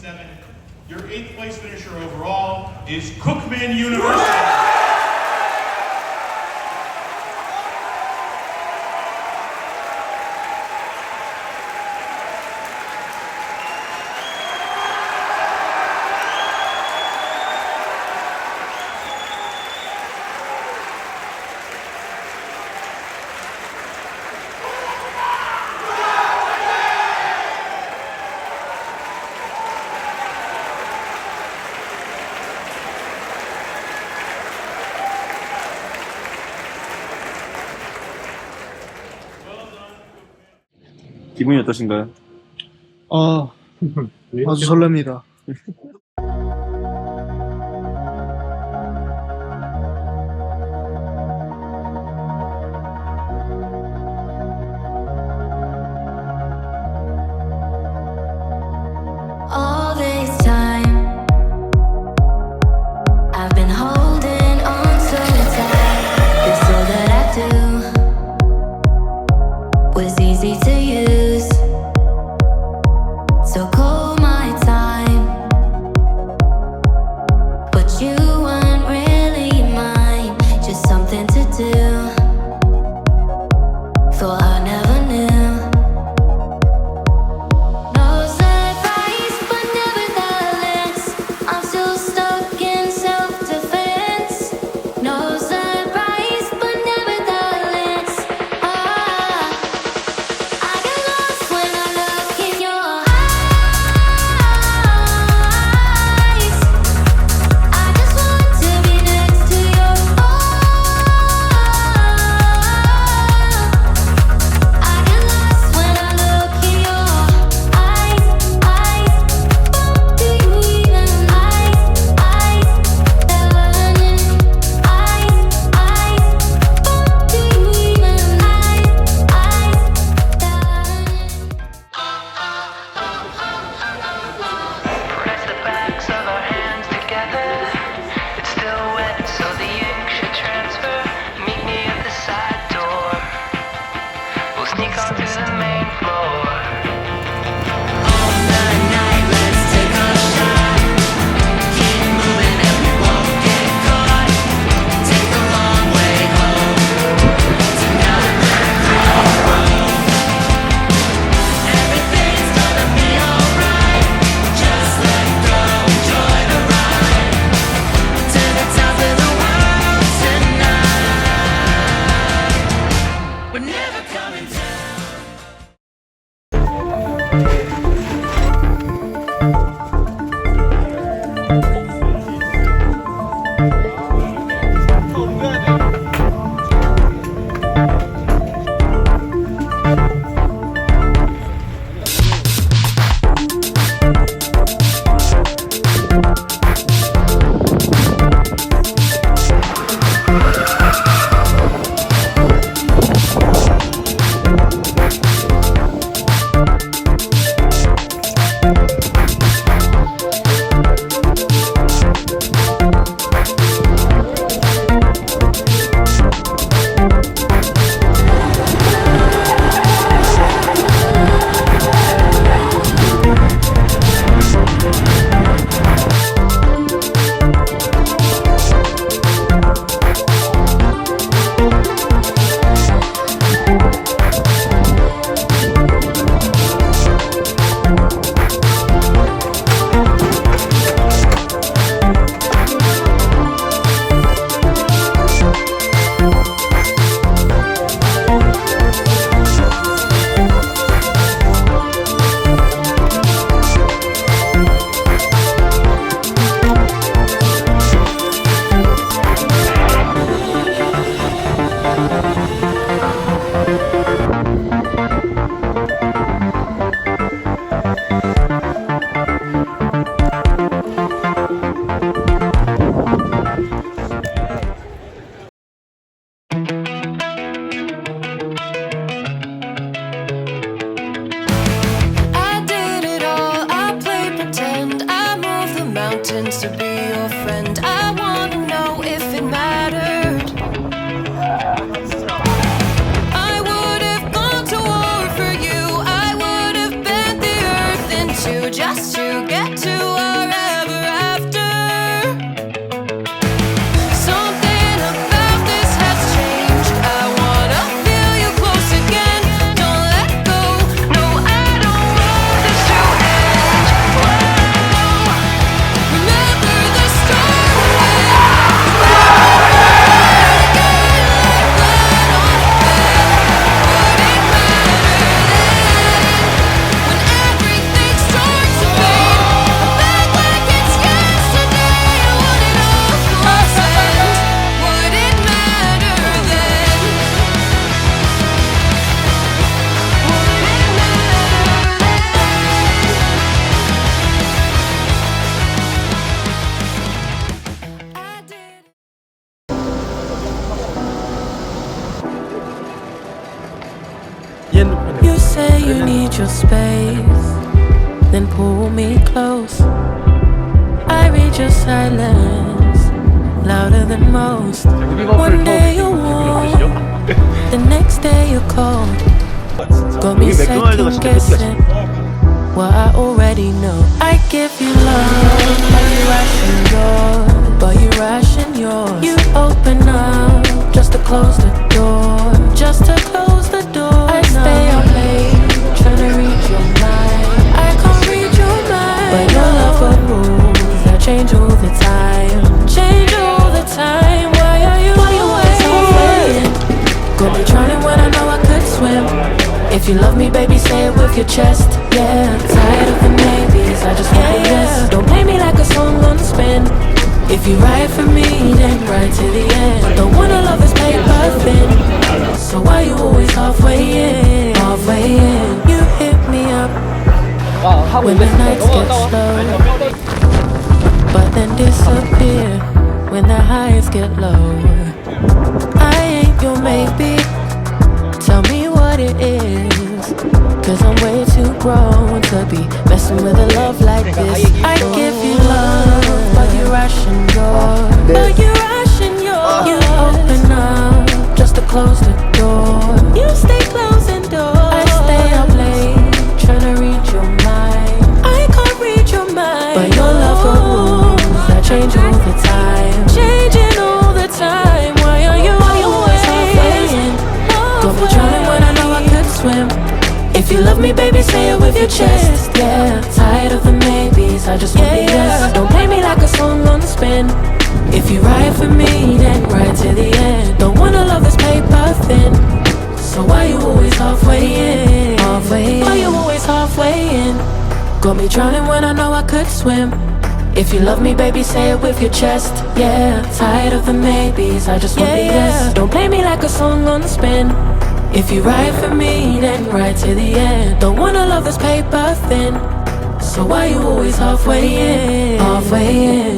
F-27. Your 8th place finisher overall is Kookmin University. 기분이 어떠신가요? 아주 설렙니다. All this time, I've been holding on so tight. This all that I do was easy to use. So call my time. just to get to wherever after. Something about this has changed. I wanna feel you close again. Don't let go. No, I don't want this to end. Whoa. Remember the You say you need your space, then pull me close. I read your silence, louder than most. One day you're warm, the next day you're cold. Got me second guessing what I already know. I give you love, but you ration yours. But you ration yours. You open up just to close the door. Just to close the door. I stay up late, trying to read your mind. I can't read your mind, but your love got rules that change all the time. Change all the time. Why are you always waiting? Got me drowning when I know I could swim. If you love me, baby, say it with your chest. Yeah, tired of the maybes, I just want the yes. Don't play me like a song on spin. If you ride for me, then ride to the end. Don't wanna love this paper thin. So why you always halfway in? Halfway in. You hit me up when the nights get slow, but then disappear when the highs get low. I ain't your maybe. Tell me what it is, 'cause I'm way too grown to be messing with a love like this. I give you love, but you ration yours. But you ration yours. You open up just to close the door. You stay closing doors. I stay up late, trying to read your mind. I can't read your mind, but your love got rules that change all the time. Changing all the time. Why are you always halfway in? Got me drowning when I know I could swim. If you love me, baby, say it with your chest. Yeah, tired of the maybes, I just want the yes. Don't play me like a song on spin. If you ride for me, then ride to the end. Don't wanna love this paper thin. So why you always halfway in? Halfway in. Why you always halfway in? Got me drowning when I know I could swim. If you love me, baby, say it with your chest. Yeah, tired of the maybes, I just want the yes. Don't play me like a song on spin. If you ride for me, then ride to the end. Don't wanna love this paper thin. So why you always halfway in? Halfway in.